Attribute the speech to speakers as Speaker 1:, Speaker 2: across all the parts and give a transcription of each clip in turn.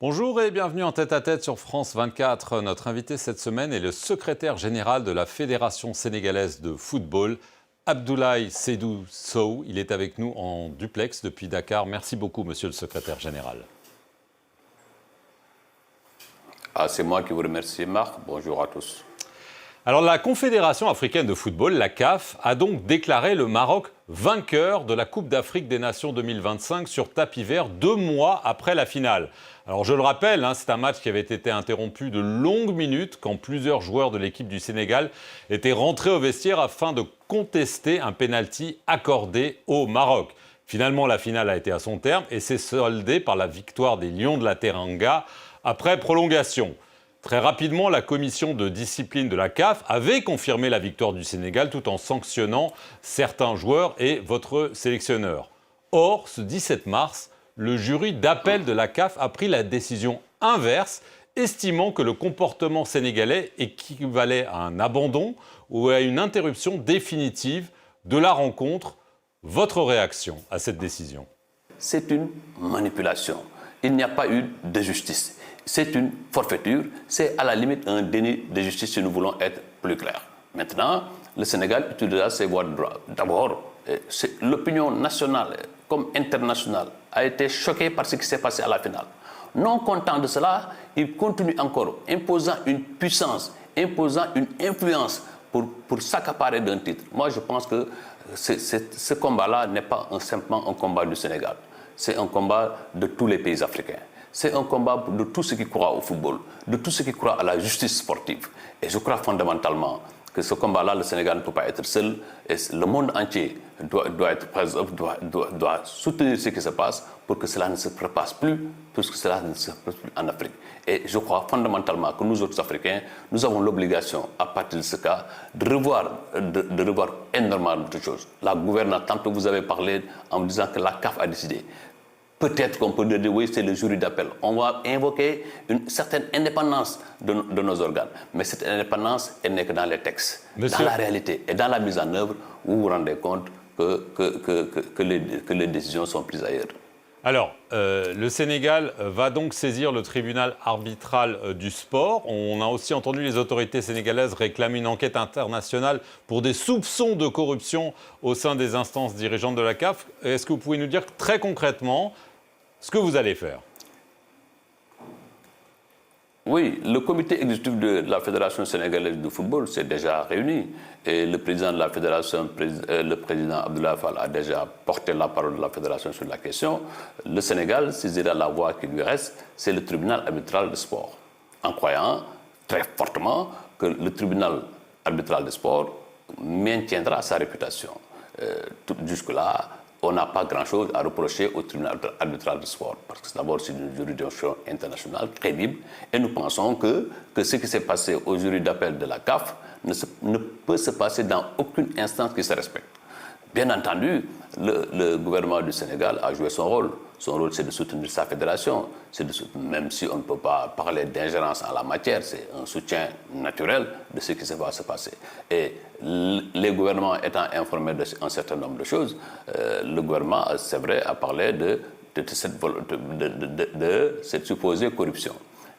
Speaker 1: Bonjour et bienvenue en tête-à-tête sur France 24. Notre invité cette semaine est le secrétaire général de la Fédération sénégalaise de football, Abdoulaye Seydou Sow. Il est avec nous en duplex depuis Dakar. Merci beaucoup, monsieur le secrétaire général.
Speaker 2: C'est moi qui vous remercie, Marc. Bonjour à tous.
Speaker 1: Alors, la Confédération africaine de football, la CAF, a donc déclaré le Maroc vainqueur de la Coupe d'Afrique des Nations 2025 sur tapis vert 2 mois après la finale. Alors, je le rappelle, c'est un match qui avait été interrompu de longues minutes quand plusieurs joueurs de l'équipe du Sénégal étaient rentrés au vestiaire afin de contester un pénalty accordé au Maroc. Finalement, la finale a été à son terme et s'est soldée par la victoire des Lions de la Teranga après prolongation. Très rapidement, la commission de discipline de la CAF avait confirmé la victoire du Sénégal tout en sanctionnant certains joueurs et votre sélectionneur. Or, ce 17 mars, le jury d'appel de la CAF a pris la décision inverse, estimant que le comportement sénégalais équivalait à un abandon ou à une interruption définitive de la rencontre. Votre réaction à cette décision?
Speaker 2: C'est une manipulation. Il n'y a pas eu de justice. C'est une forfaiture, c'est à la limite un déni de justice si nous voulons être plus clairs. Maintenant, le Sénégal utilisera ses voies de droit. D'abord, l'opinion nationale comme internationale a été choquée par ce qui s'est passé à la finale. Non content de cela, il continue encore, imposant une puissance, imposant une influence pour s'accaparer d'un titre. Moi, je pense que ce combat-là n'est pas simplement un combat du Sénégal. C'est un combat de tous les pays africains. C'est un combat de tous ceux qui croient au football, de tous ceux qui croient à la justice sportive. Et je crois fondamentalement que ce combat-là, le Sénégal ne peut pas être seul. Et le monde entier doit soutenir ce qui se passe pour que cela ne se repasse plus, puisque cela ne se repasse plus en Afrique. Et je crois fondamentalement que nous autres Africains, nous avons l'obligation, à partir de ce cas, de revoir énormément de choses. La gouvernance, tant que vous avez parlé en me disant que la CAF a décidé. Peut-être qu'on peut dire oui, c'est le jury d'appel. On va invoquer une certaine indépendance de nos organes. Mais cette indépendance, elle n'est que dans les textes. Dans la réalité et dans la mise en œuvre, vous vous rendez compte que les décisions sont prises ailleurs.
Speaker 1: Alors, le Sénégal va donc saisir le tribunal arbitral du sport. On a aussi entendu les autorités sénégalaises réclamer une enquête internationale pour des soupçons de corruption au sein des instances dirigeantes de la CAF. Est-ce que vous pouvez nous dire très concrètement ce que vous allez faire?
Speaker 2: Oui, le comité exécutif de la Fédération sénégalaise de football s'est déjà réuni et le président de la Fédération, le président Abdoulaye Fall, a déjà porté la parole de la Fédération sur la question. Le Sénégal saisira la voie qui lui reste, c'est le tribunal arbitral de sport, en croyant très fortement que le tribunal arbitral de sport maintiendra sa réputation. Jusque-là, on n'a pas grand-chose à reprocher au tribunal arbitral de sport, parce que d'abord c'est une juridiction internationale crédible, et nous pensons que ce qui s'est passé au jury d'appel de la CAF ne peut se passer dans aucune instance qui se respecte. Bien entendu, le gouvernement du Sénégal a joué son rôle. Son rôle, c'est de soutenir sa fédération. Même si on ne peut pas parler d'ingérence en la matière, c'est un soutien naturel de ce qui va se passer. Et les gouvernements étant informés d'un certain nombre de choses, le gouvernement, c'est vrai, a parlé de cette supposée corruption.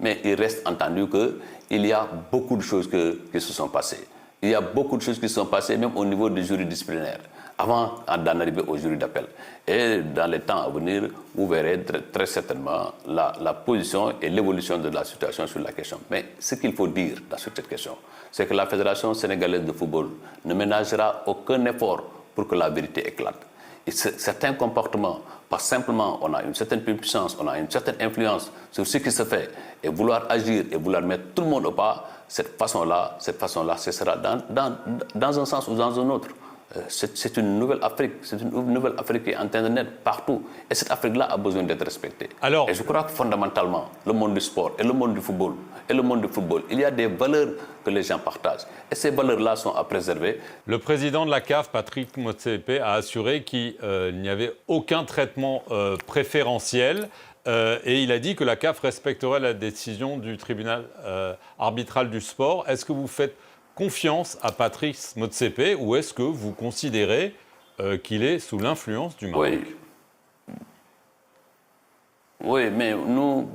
Speaker 2: Mais il reste entendu qu'il y a beaucoup de choses qui se sont passées. Il y a beaucoup de choses qui se sont passées, même au niveau du jury disciplinaire, avant d'en arriver au jury d'appel. Et dans les temps à venir, vous verrez très certainement la position et l'évolution de la situation sur la question. Mais ce qu'il faut dire sur cette question, c'est que la Fédération sénégalaise de football ne ménagera aucun effort pour que la vérité éclate. Et certains comportements, parce simplement on a une certaine puissance, on a une certaine influence sur ce qui se fait, et vouloir agir et vouloir mettre tout le monde au pas, cette façon-là, ce sera dans un sens ou dans un autre. C'est une nouvelle Afrique, qui est en train de naître partout. Et cette Afrique-là a besoin d'être respectée. Et je crois que fondamentalement, le monde du sport et le monde du football, il y a des valeurs que les gens partagent. Et ces valeurs-là sont à préserver.
Speaker 1: Le président de la CAF, Patrick Motsepe, a assuré qu'il n'y avait aucun traitement préférentiel. Et il a dit que la CAF respecterait la décision du tribunal arbitral du sport. Est-ce que vous faites confiance à Patrick Motsepe ou est-ce que vous considérez qu'il est sous l'influence du Maroc?
Speaker 2: Oui. Oui, mais nous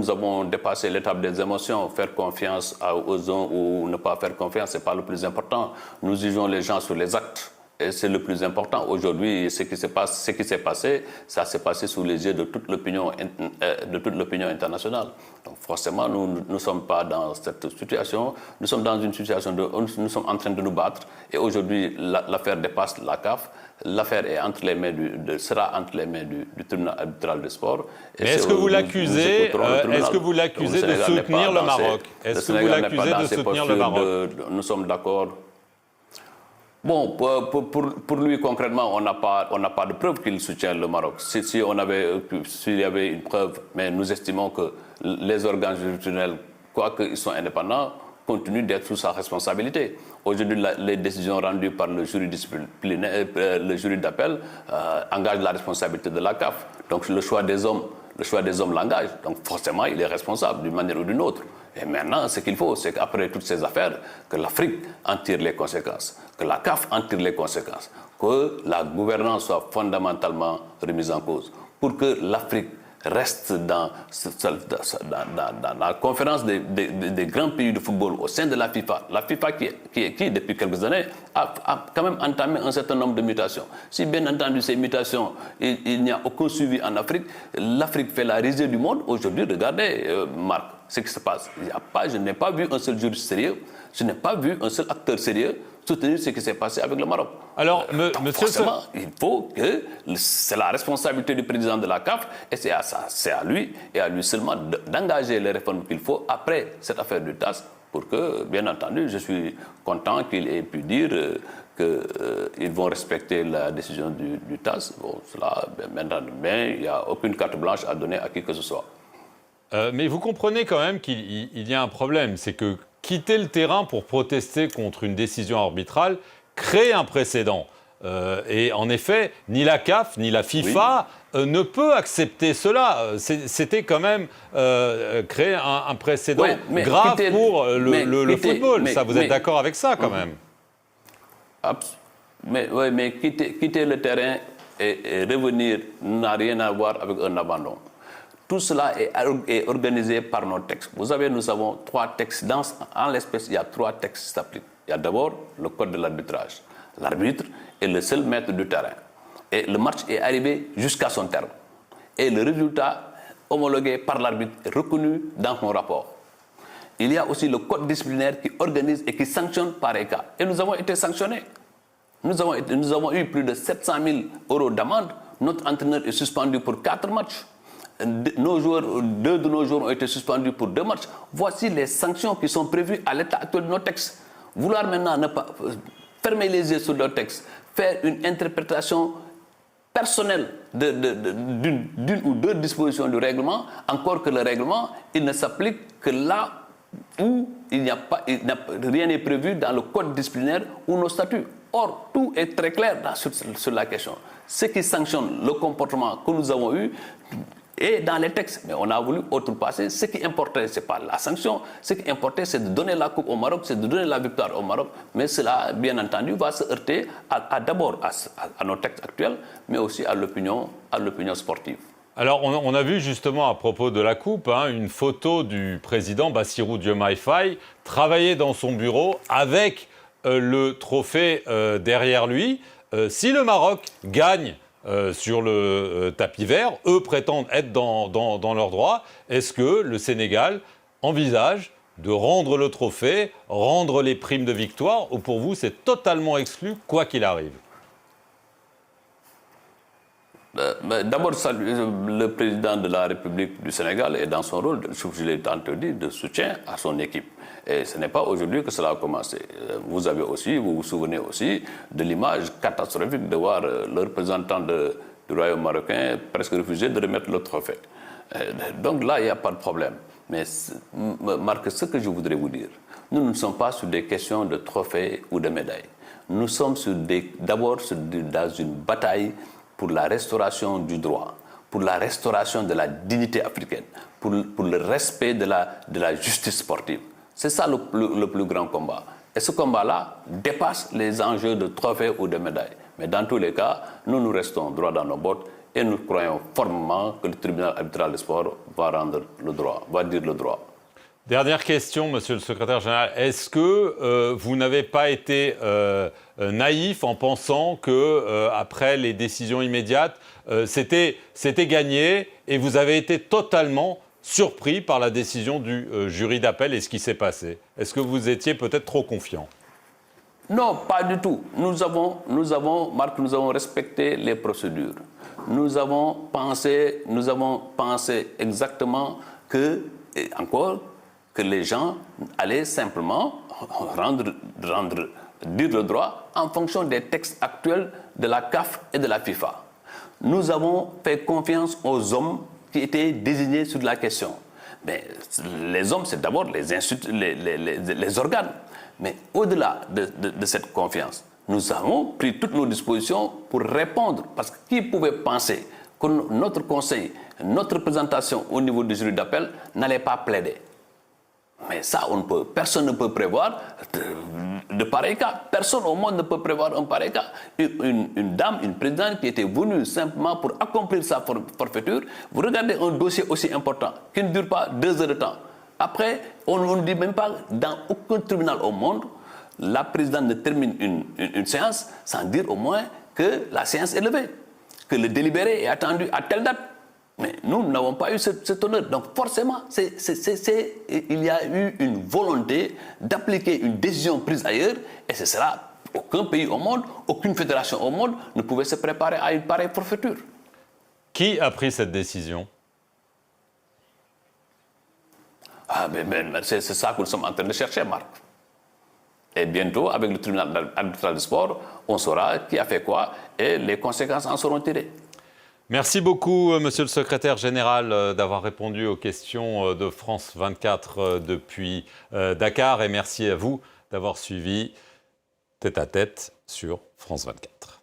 Speaker 2: avons dépassé l'étape des émotions. Faire confiance aux uns ou ne pas faire confiance, ce n'est pas le plus important. Nous jugeons les gens sur les actes. Et c'est le plus important. Aujourd'hui, ce qui s'est passé, ça s'est passé sous les yeux de toute l'opinion internationale. Donc forcément, nous ne sommes pas dans cette situation. Nous sommes dans une situation nous sommes en train de nous battre. Et aujourd'hui, l'affaire dépasse la CAF. L'affaire est sera entre les mains du tribunal arbitral de sport.
Speaker 1: Mais est-ce que vous l'accusez de soutenir le Maroc? Est-ce que vous l'accusez de soutenir le Maroc?
Speaker 2: Nous sommes d'accord. Bon, pour lui, concrètement, on n'a pas de preuve qu'il soutient le Maroc. S'il y avait une preuve, mais nous estimons que les organes juridictionnels, quoiqu'ils soient indépendants, continuent d'être sous sa responsabilité. Aujourd'hui, les décisions rendues par le jury d'appel engagent la responsabilité de la CAF. Donc le choix des hommes l'engage. Donc forcément, il est responsable d'une manière ou d'une autre. Et maintenant, ce qu'il faut, c'est qu'après toutes ces affaires, que l'Afrique en tire les conséquences, que la CAF en tire les conséquences, que la gouvernance soit fondamentalement remise en cause, pour que l'Afrique reste dans la conférence des grands pays de football au sein de la FIFA. La FIFA qui depuis quelques années, a quand même entamé un certain nombre de mutations. Si bien entendu ces mutations, il n'y a aucun suivi en Afrique, l'Afrique fait la risée du monde. Aujourd'hui, regardez, Marc, ce qui se passe. Je n'ai pas vu un seul juriste sérieux, je n'ai pas vu un seul acteur sérieux soutenir ce qui s'est passé avec le Maroc.
Speaker 1: Alors, monsieur
Speaker 2: forcément, il faut que c'est la responsabilité du président de la CAF et c'est à lui et à lui seulement d'engager les réformes qu'il faut après cette affaire du TAS pour que, bien entendu, je suis content qu'il ait pu dire qu'ils vont respecter la décision du TAS. Bon, cela, maintenant, il n'y a aucune carte blanche à donner à qui que ce soit.
Speaker 1: Mais vous comprenez quand même qu'il y a un problème, c'est que quitter le terrain pour protester contre une décision arbitrale crée un précédent. Et en effet, ni la CAF, ni la FIFA ne peut accepter cela. C'était quand même créer un précédent grave pour le football. Vous êtes d'accord avec ça quand même?
Speaker 2: Mais quitter le terrain et revenir n'a rien à voir avec un abandon. Tout cela est organisé par nos textes. Nous avons 3 textes. En l'espèce, il y a 3 textes qui s'appliquent. Il y a d'abord le code de l'arbitrage. L'arbitre est le seul maître du terrain. Et le match est arrivé jusqu'à son terme. Et le résultat homologué par l'arbitre est reconnu dans son rapport. Il y a aussi le code disciplinaire qui organise et qui sanctionne pareil cas. Et nous avons été sanctionnés. Nous avons eu plus de 700 000 € d'amende. Notre entraîneur est suspendu pour 4 matchs. 2 de nos joueurs ont été suspendus pour 2 matchs. Voici les sanctions qui sont prévues à l'état actuel de nos textes. Vouloir maintenant ne pas fermer les yeux sur nos textes, faire une interprétation personnelle d'une ou 2 dispositions du règlement, encore que le règlement, il ne s'applique que là où rien n'est prévu dans le code disciplinaire ou nos statuts. Or, tout est très clair sur la question. Ce qui sanctionne le comportement que nous avons eu et dans les textes, mais on a voulu outrepasser. Ce qui importait, ce n'est pas la sanction. Ce qui importait, c'est de donner la coupe au Maroc, c'est de donner la victoire au Maroc. Mais cela, bien entendu, va se heurter d'abord à nos textes actuels, mais aussi à l'opinion sportive.
Speaker 1: Alors, on a vu justement à propos de la coupe, une photo du président Bassirou Diomaye Faye travailler dans son bureau avec le trophée derrière lui. Si le Maroc gagne sur le tapis vert, eux prétendent être dans leurs droits. Est-ce que le Sénégal envisage de rendre le trophée, rendre les primes de victoire, ou pour vous c'est totalement exclu quoi qu'il arrive?
Speaker 2: D'abord, le président de la République du Sénégal est dans son rôle, je l'ai tantôt dit, de soutien à son équipe. Et ce n'est pas aujourd'hui que cela a commencé. Vous vous souvenez aussi de l'image catastrophique de voir le représentant du royaume marocain presque refuser de remettre le trophée. Donc là, il n'y a pas de problème. Mais Marc, ce que je voudrais vous dire, nous ne sommes pas sur des questions de trophées ou de médailles. Nous sommes d'abord dans une bataille pour la restauration du droit, pour la restauration de la dignité africaine, pour le respect de la justice sportive. C'est ça le plus grand combat. Et ce combat-là dépasse les enjeux de trophées ou de médailles. Mais dans tous les cas, nous restons droits dans nos bottes et nous croyons formellement que le tribunal arbitral des sports va rendre le droit, va dire le droit.
Speaker 1: Dernière question, monsieur le secrétaire général. Est-ce que vous n'avez pas été naïf en pensant que après les décisions immédiates, c'était gagné et vous avez été totalement surpris par la décision du jury d'appel et ce qui s'est passé? Est-ce que vous étiez peut-être trop confiant?
Speaker 2: Non, pas du tout. Marc, nous avons respecté les procédures. Nous avons pensé exactement que, et encore, que les gens allaient simplement dire le droit en fonction des textes actuels de la CAF et de la FIFA. Nous avons fait confiance aux hommes qui étaient désignés sur la question. Mais les hommes, c'est d'abord les organes. Mais au-delà de cette confiance, nous avons pris toutes nos dispositions pour répondre. Parce que qui pouvait penser que notre conseil, notre représentation au niveau du jury d'appel n'allait pas plaider? Mais ça, personne ne peut prévoir de pareils cas. Personne au monde ne peut prévoir un pareil cas. Une dame, une présidente qui était venue simplement pour accomplir sa forfaiture, vous regardez un dossier aussi important qui ne dure pas 2 heures de temps. Après, on ne dit même pas, dans aucun tribunal au monde, la présidente ne termine une séance sans dire au moins que la séance est levée, que le délibéré est attendu à telle date. Mais nous n'avons pas eu cet honneur. Donc forcément, il y a eu une volonté d'appliquer une décision prise ailleurs, et ce sera aucun pays au monde, aucune fédération au monde ne pouvait se préparer à une pareille forfaiture.
Speaker 1: Qui a pris cette décision?
Speaker 2: C'est ça que nous sommes en train de chercher, Marc. Et bientôt, avec le tribunal arbitral du sport, on saura qui a fait quoi et les conséquences en seront tirées.
Speaker 1: Merci beaucoup, monsieur le secrétaire général, d'avoir répondu aux questions de France 24 depuis Dakar. Et merci à vous d'avoir suivi Tête à Tête sur France 24.